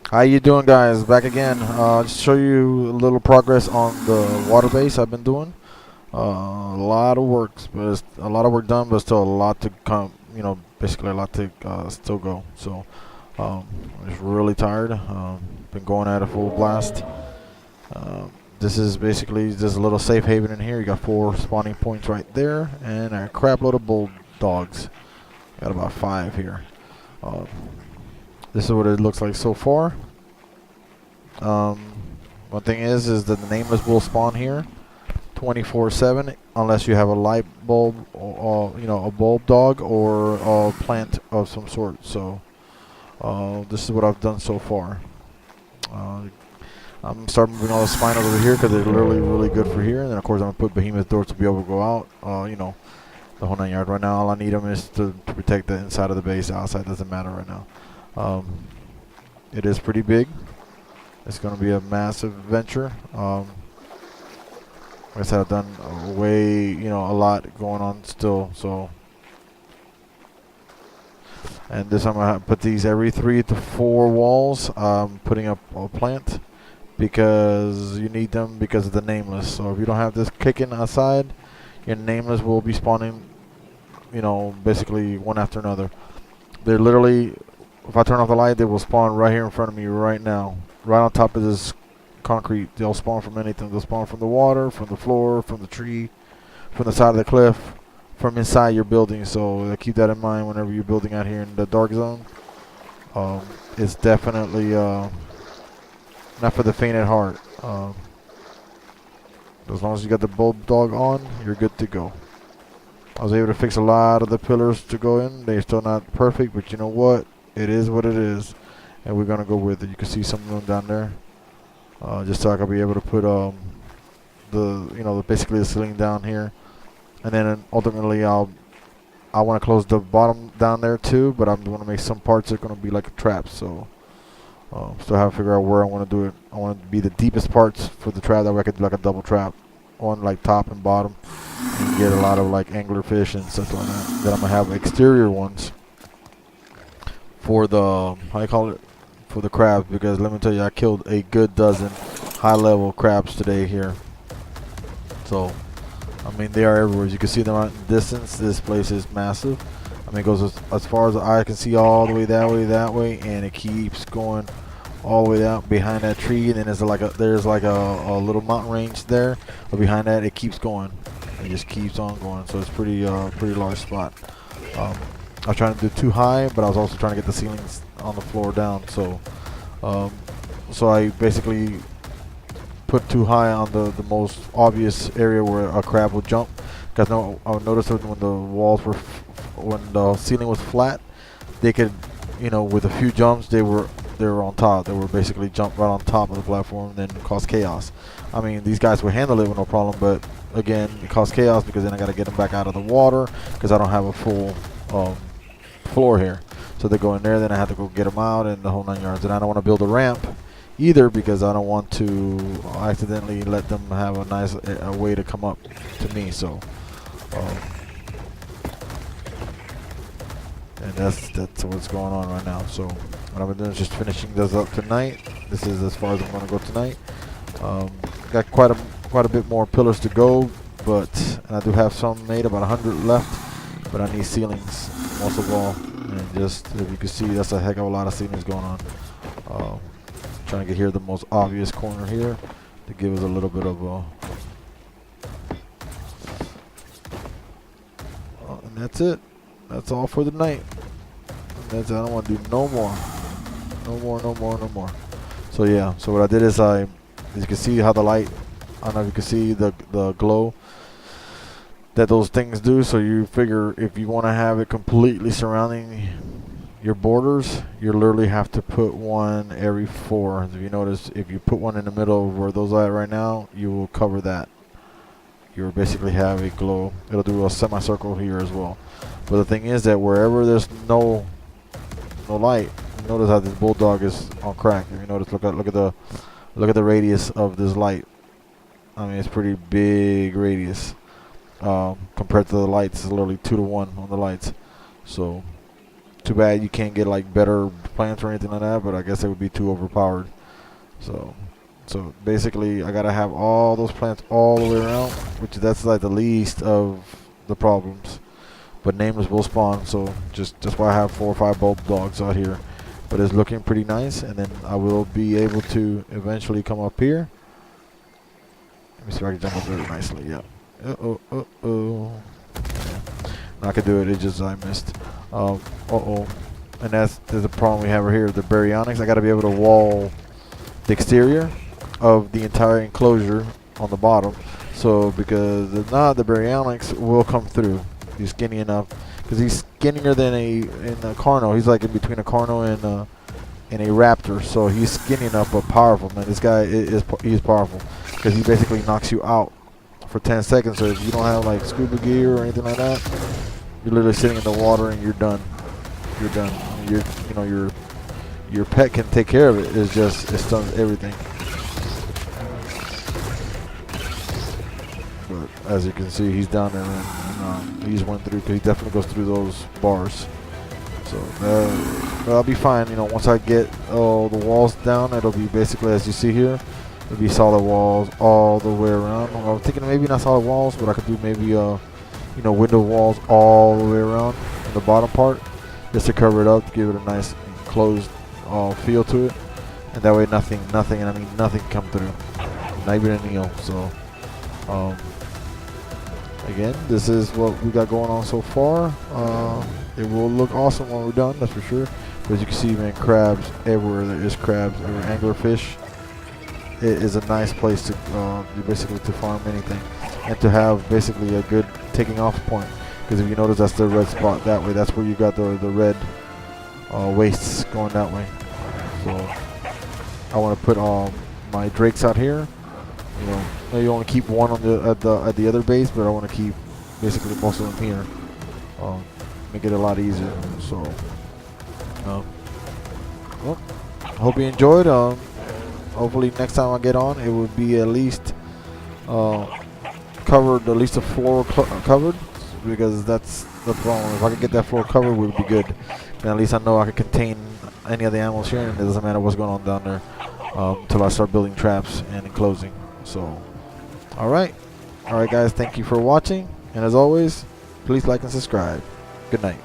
How you doing, guys? Back again. Just show you a little progress on the water base I've been doing. A lot of work, but it's a lot of work done, but still a lot to come. Basically a lot to still go. So I'm just really tired. Been going at it full blast. This is basically just a little safe haven in here. You got 4 spawning points right there, and a crap load of bulldogs. Got about 5 here. Uh, this is what it looks like so far. Um, One thing is that the nameless will spawn here 24/7 unless you have a light bulb or a bulb dog or a plant of some sort. So this is what I've done so far. I'm starting moving all the spine over here because they're literally really good for here. And then of course I'm gonna put behemoth doors to be able to go out. The whole 9 yards. Right now all I need them is to protect the inside of the base. Outside doesn't matter right now. It is pretty big. It's going to be a massive venture. Like I said, I've done a lot going on still. So, and this I'm going to put these every 3 to 4 walls. Putting up a plant because you need them because of the nameless. So if you don't have this kicking outside, your nameless will be spawning, basically one after another. They're literally, if I turn off the light, they will spawn right here in front of me right now. Right on top of this concrete. They'll spawn from anything. They'll spawn from the water, from the floor, from the tree, from the side of the cliff, from inside your building. So keep that in mind whenever you're building out here in the dark zone. It's definitely not for the faint at heart. As long as you got the bulldog on, you're good to go. I was able to fix a lot of the pillars to go in. They're still not perfect, but you know what? It is what it is, and we're gonna go with it. You can see some of them down there. Just so I can be able to put basically the ceiling down here, and then ultimately I want to close the bottom down there too. But I'm going to make some parts that are going to be like a trap. So still have to figure out where I want to do it. I want it to be the deepest parts for the trap that way I could do like a double trap on like top and bottom, and get a lot of like anglerfish and stuff like that. Then I'm gonna have exterior ones for the for the crabs, because let me tell you, I killed a good dozen high level crabs today here. So I mean, they are everywhere. You can see them out in the distance. This place is massive. I mean, it goes as far as the eye can see, all the way that way, and it keeps going all the way out behind that tree. And then there's like a little mountain range there, but behind that it keeps going. It just keeps on going. So it's pretty large spot. I was trying to do too high, but I was also trying to get the ceilings on the floor down. So so I basically put too high on the most obvious area where a crab would jump. Because I noticed that when the walls were, when the ceiling was flat, they could, with a few jumps, they were on top. They were basically jump right on top of the platform and then cause chaos. I mean, these guys would handle it with no problem, but again, it caused chaos because then I got to get them back out of the water because I don't have a full floor here. So they go in there, then I have to go get them out and the whole 9 yards. And I don't want to build a ramp either because I don't want to accidentally let them have a nice way to come up to me. So and that's what's going on right now. So what I'm doing is just finishing this up tonight. This is as far as I'm going to go tonight. Got quite a bit more pillars to go, and I do have some made, about 100 left, but I need ceilings most of all. And just, if you can see, that's a heck of a lot of ceilings going on. Trying to get here the most obvious corner here to give us a little bit of and that's it. That's all for the night. And that's it. I don't want to do no more. No more. So yeah, so what I did is as you can see how the light, I don't know if you can see the glow that those things do. So you figure if you want to have it completely surrounding your borders, you literally have to put one every 4. If you notice, if you put one in the middle where those are at right now, you will cover that. You basically have a glow. It'll do a semicircle here as well. But the thing is that wherever there's no light, you notice how this bulldog is on crack. If you notice, look at the radius of this light. I mean, it's pretty big radius compared to the lights. It's literally 2 to 1 on the lights. So too bad you can't get like better plants or anything like that, but I guess it would be too overpowered. So basically I gotta have all those plants all the way around, which that's like the least of the problems. But nameless will spawn, so just why I have 4 or 5 bulb dogs out here. But it's looking pretty nice, and then I will be able to eventually come up here. Let me see if I can jump up really nicely. Yeah. Yeah. I could do it. It's just I missed. And there's a problem we have right here. The baryonyx. I got to be able to wall the exterior of the entire enclosure on the bottom. So because if not, the baryonyx will come through. He's skinny enough, because he's skinnier than a carno. He's like in between a carno and a raptor. So he's skinny enough but powerful, man. This guy he's powerful, because he basically knocks you out for 10 seconds. So if you don't have like scuba gear or anything like that, you're literally sitting in the water and you're done. You're done. Your pet can take care of it. It's just it stuns everything. But as you can see, he's down there, and he just went through, because he definitely goes through those bars. So I'll be fine. Once I get all the walls down, it'll be basically as you see here. It'll be solid walls all the way around. I was thinking maybe not solid walls, but I could do maybe window walls all the way around in the bottom part, just to cover it up, to give it a nice enclosed feel to it, and that way nothing, and I mean nothing can come through, not even an eel. So again, this is what we got going on so far. It will look awesome when we're done, that's for sure. But as you can see, man, crabs everywhere. There is crabs everywhere. Anglerfish. It is a nice place to basically to farm anything, and to have basically a good taking off point. Because if you notice, that's the red spot that way. That's where you got the red wastes going that way. So I want to put my drakes out here. You want to keep one on at the other base, but I want to keep basically most of them here. Make it a lot easier. So, well, I hope you enjoyed. Hopefully next time I get on, it will be at least covered, at least the floor covered, because that's the problem. If I could get that floor covered, it would be good. And at least I know I can contain any of the animals here, and it doesn't matter what's going on down there until I start building traps and enclosing. So, all right, guys. Thank you for watching, and as always, please like and subscribe. Good night.